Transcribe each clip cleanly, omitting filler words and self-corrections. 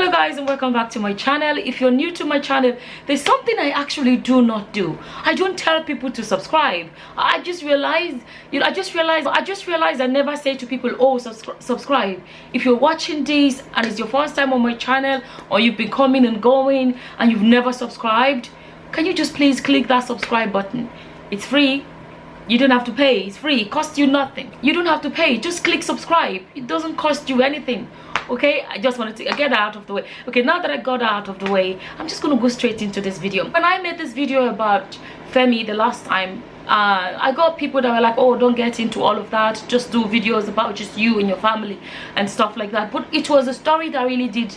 Hello guys, and welcome back to my channel. If you're new to my channel, there's something I actually do not do. I don't tell people to subscribe. I just realized I never say to people, oh, subscribe. If you're watching this and it's your first time on my channel, or you've been coming and going and you've never subscribed, can you just please click that subscribe button? It's free. You don't have to pay. It's free. It costs you nothing. You don't have to pay. Just click subscribe. It doesn't cost you anything. Okay, I just wanted to get that out of the way. Okay, now that I got that out of the way, I'm just gonna go straight into this video. When I made this video about Femi the last time, I got people that were like, oh, don't get into all of that, just do videos about just you and your family and stuff like that. But it was a story that really did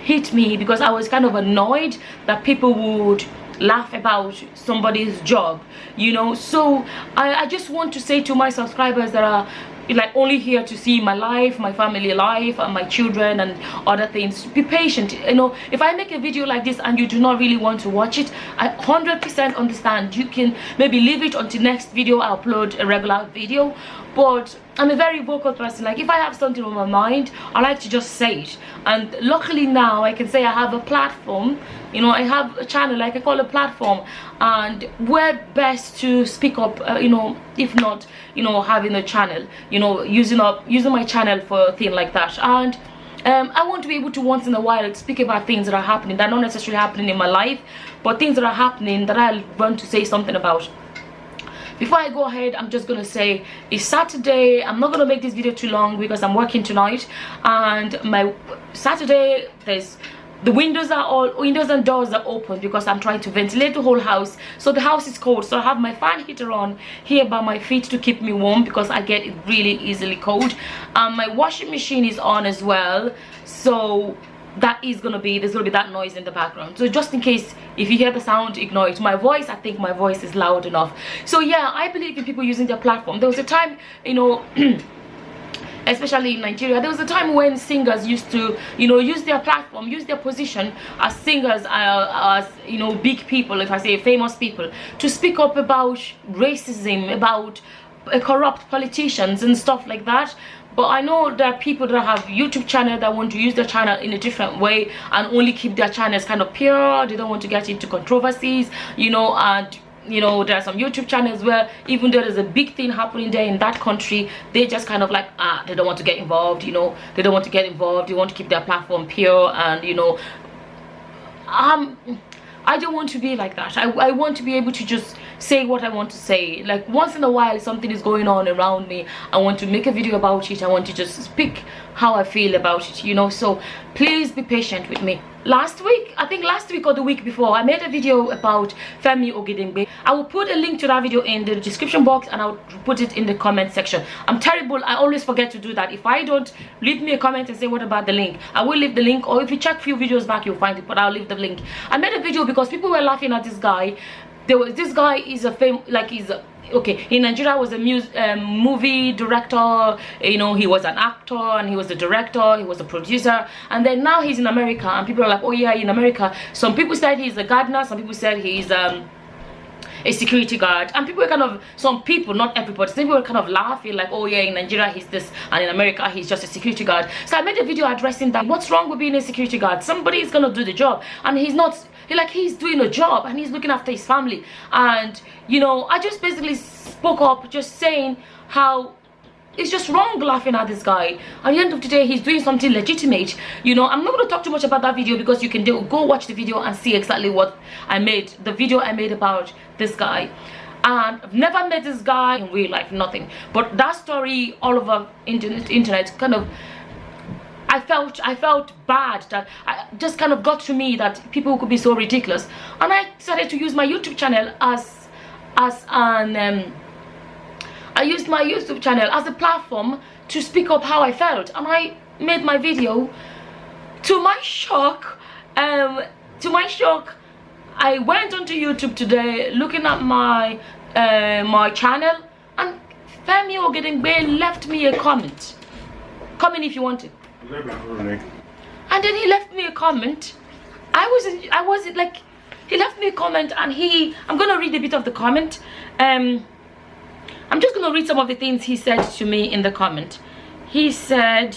hit me, because I was kind of annoyed that people would laugh about somebody's job, you know. So I just want to say to my subscribers that are like only here to see my life, my family life, and my children and other things, be patient. You know, if I make a video like this and you do not really want to watch it, I 100% understand. You can maybe leave it until next video. I upload a regular video. But I'm a very vocal person. Like, if I have something on my mind, I like to just say it. And luckily now I can say I have a platform. You know, I have a channel, like I call a platform, and where best to speak up, you know, if not, you know, having a channel, you know, using my channel for a thing like that. And I want to be able to once in a while speak about things that are happening, that are not necessarily happening in my life, but things that are happening that I want to say something about. Before I go ahead, I'm just gonna say it's Saturday. I'm not gonna make this video too long because I'm working tonight, and my Saturday, the windows and doors are open because I'm trying to ventilate the whole house. So the house is cold, so I have my fan heater on here by my feet to keep me warm, because I get it really easily cold. My washing machine is on as well, so there's gonna be that noise in the background. So just in case, if you hear the sound, ignore it. My voice, I think my voice is loud enough. So yeah, I believe in people using their platform. There was a time, you know, especially in Nigeria, there was a time when singers used to, you know, use their platform, use their position as singers, as, you know, big people, if I say famous people, to speak up about racism, about corrupt politicians and stuff like that. But I know there are people that have YouTube channel that want to use their channel in a different way and only keep their channels kind of pure. They don't want to get into controversies, you know. And you know, there are some YouTube channels where even though there's a big thing happening there in that country, they just kind of like, they don't want to get involved, you know. They don't want to get involved. They want to keep their platform pure. And you know, I don't want to be like that. I want to be able to just say what I want to say. Like, once in a while something is going on around me, I want to make a video about it. I want to just speak how I feel about it, you know. So please be patient with me. Last week, I think last week or the week before, I made a video about Femi Ogedengbe. I will put a link to that video in the description box, and I'll put it in the comment section. I'm terrible, I always forget to do that. If I don't, leave me a comment and say what about the link. I will leave the link, or if you check a few videos back, you'll find it, but I'll leave the link. I made a video because people were laughing at this guy. This guy is okay, in Nigeria was a movie director, you know. He was an actor, and he was a director, he was a producer, and then now he's in America, and people are like, oh yeah, in America. Some people said he's a gardener, some people said he's a security guard, and people were kind of, some people, not everybody, some people were kind of laughing like, oh yeah, in Nigeria he's this, and in America he's just a security guard. So I made a video addressing that. What's wrong with being a security guard? Somebody is gonna do the job, and he's not. He's doing a job, and he's looking after his family. And you know, I just basically spoke up, just saying how it's just wrong laughing at this guy. At the end of the day, he's doing something legitimate, you know. I'm not going to talk too much about that video, because you can go watch the video and see exactly what I made, the video I made about this guy. And I've never met this guy in real life, nothing, but that story all over internet kind of, I felt bad, that I just kind of got to me that people could be so ridiculous. And I decided to use my YouTube channel I used my YouTube channel as a platform to speak up how I felt, and I made my video. To my shock, I went onto YouTube today, looking at my my channel, and Femi Ogedengbe left me a comment. Comment if you want it. And then he left me a comment. I wasn't like, he left me a comment, and I'm gonna read a bit of the comment. I'm just gonna read some of the things he said to me in the comment. He said,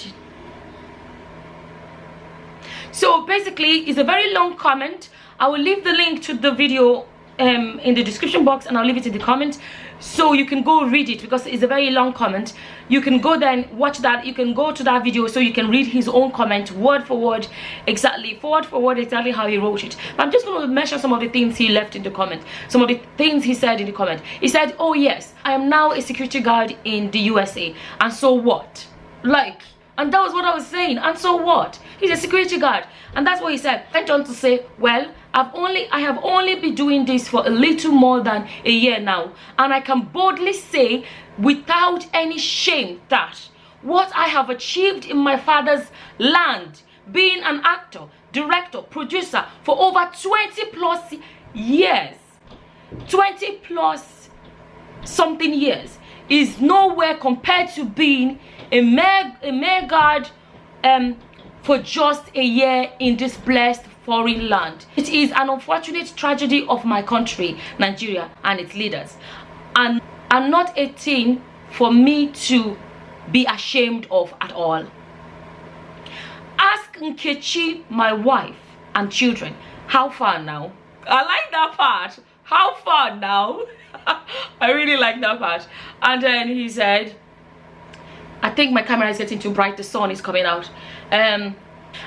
So basically, it's a very long comment. I will leave the link to the video in the description box, and I'll leave it in the comment so you can go read it, because it's a very long comment. You can go then watch that. You can go to that video so you can read his own comment word for word, exactly forward for word, exactly how he wrote it. But I'm just going to mention some of the things he left in the comment, some of the things he said in the comment. He said, oh yes, I am now a security guard in the USA, and so what? Like, and that was what I was saying, and so what? He's a security guard, and that's what he said. Went on to say, well, I have only been doing this for a little more than a year now, and I can boldly say without any shame that what I have achieved in my father's land, being an actor, director, producer for over 20 plus years, 20 plus something years, is nowhere compared to being a mere guard for just a year in this blessed foreign land. It is an unfortunate tragedy of my country, Nigeria, and its leaders, and not a thing for me to be ashamed of at all. Ask Nkechi, my wife and children, how far now? I like that part. How far now? I really like that part. And then he said, I think my camera is getting too bright, the sun is coming out. And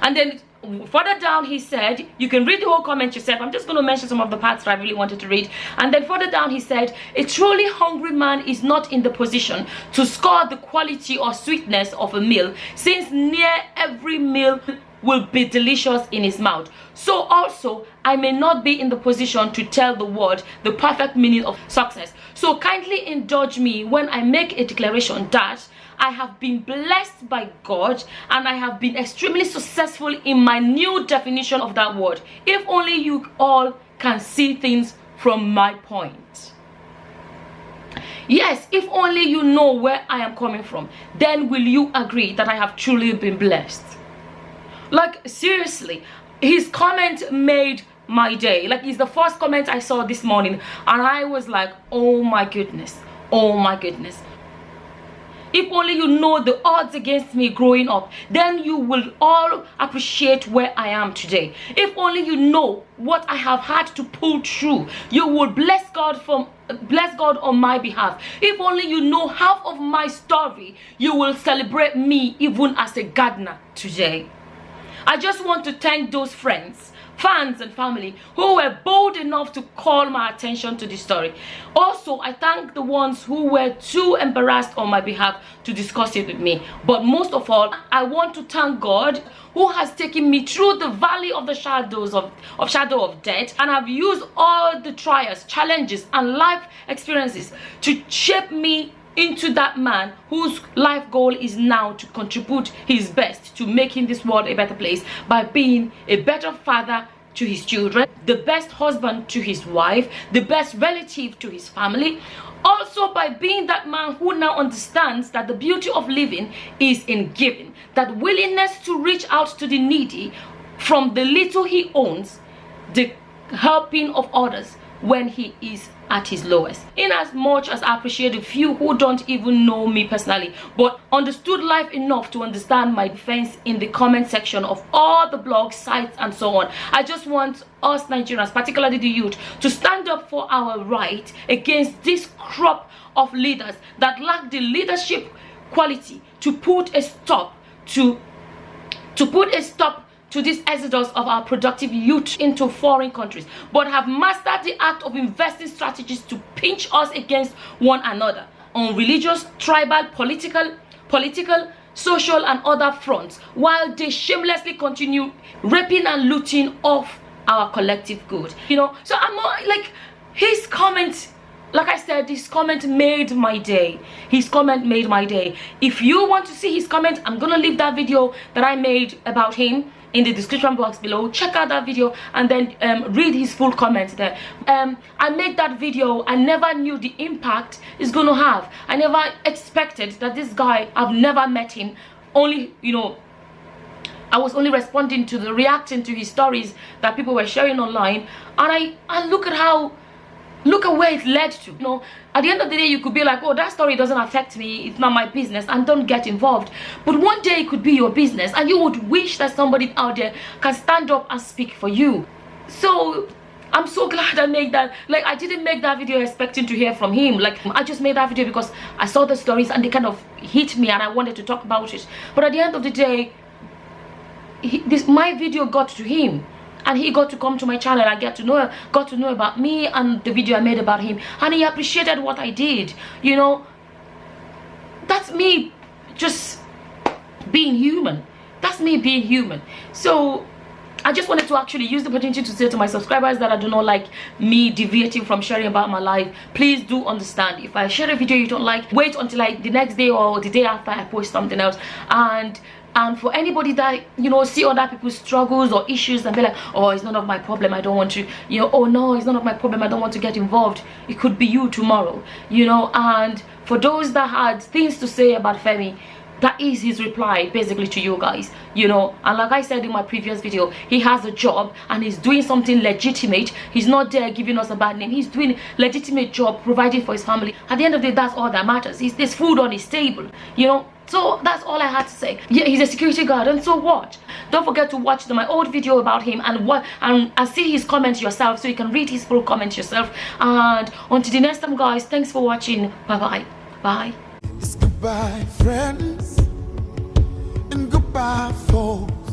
then further down he said, you can read the whole comment yourself. I'm just going to mention some of the parts that I really wanted to read. And then further down he said, a truly hungry man is not in the position to score the quality or sweetness of a meal, since near every meal will be delicious in his mouth. So also I may not be in the position to tell the world the perfect meaning of success. So kindly indulge me when I make a declaration that I have been blessed by God, and I have been extremely successful in my new definition of that word. If only you all can see things from my point. Yes, if only you know where I am coming from, then will you agree that I have truly been blessed? Like, seriously, his comment made my day. Like, it's the first comment I saw this morning, and I was like, oh my goodness, oh my goodness. If only you know the odds against me growing up, then you will all appreciate where I am today. If only you know what I have had to pull through, you will bless God on my behalf. If only you know half of my story, you will celebrate me even as a gardener today. I just want to thank those friends, fans and family who were bold enough to call my attention to this story. Also, I thank the ones who were too embarrassed on my behalf to discuss it with me. But most of all, I want to thank God, who has taken me through the valley of the shadow of death, and have used all the trials, challenges and life experiences to shape me into that man whose life goal is now to contribute his best to making this world a better place by being a better father to his children, the best husband to his wife, the best relative to his family. Also by being that man who now understands that the beauty of living is in giving, that willingness to reach out to the needy from the little he owns, the helping of others when he is at his lowest. In as much as I appreciate the few who don't even know me personally but understood life enough to understand my defense in the comment section of all the blogs, sites and so on, I just want us Nigerians, particularly the youth, to stand up for our right against this crop of leaders that lack the leadership quality to put a stop to this exodus of our productive youth into foreign countries, but have mastered the act of investing strategies to pinch us against one another on religious, tribal, political, social and other fronts, while they shamelessly continue raping and looting off our collective good. You know, so I'm more like, his comment, like I said, his comment made my day. His comment made my day. If you want to see his comment, I'm gonna leave that video that I made about him in the description box below. Check out that video and then read his full comment there. I made that video. I never knew the impact it's gonna have. I never expected that this guy, I've never met him, only, you know, I was only responding to reacting to his stories that people were sharing online, and I look at how look at where it led to. You know, at the end of the day, you could be like, oh, that story doesn't affect me, it's not my business, and don't get involved. But one day it could be your business, and you would wish that somebody out there can stand up and speak for you. So I'm so glad I made that. Like, I didn't make that video expecting to hear from him. Like, I just made that video because I saw the stories and they kind of hit me and I wanted to talk about it. But at the end of the day, my video got to him, and he got to come to my channel and got to know about me and the video I made about him, and he appreciated what I did. You know, that's me just being human. That's me being human. So I just wanted to actually use the opportunity to say to my subscribers that I do not like me deviating from sharing about my life. Please do understand, if I share a video you don't like, wait until the next day or the day after I post something else. And for anybody that, you know, see other people's struggles or issues and be like, oh, it's none of my problem, I don't want to, you know, oh no, it's none of my problem, I don't want to get involved. It could be you tomorrow, you know. And for those that had things to say about Femi, that is his reply basically to you guys, you know. And like I said in my previous video, he has a job and he's doing something legitimate. He's not there giving us a bad name. He's doing a legitimate job, providing for his family. At the end of the day, that's all that matters. There's food on his table, you know. So that's all I had to say. Yeah, he's a security guard, and so what? Don't forget to watch my old video about him and see his comments yourself, so you can read his full comments yourself. And until the next time, guys, thanks for watching. Bye bye. It's goodbye, friends, and goodbye, folks.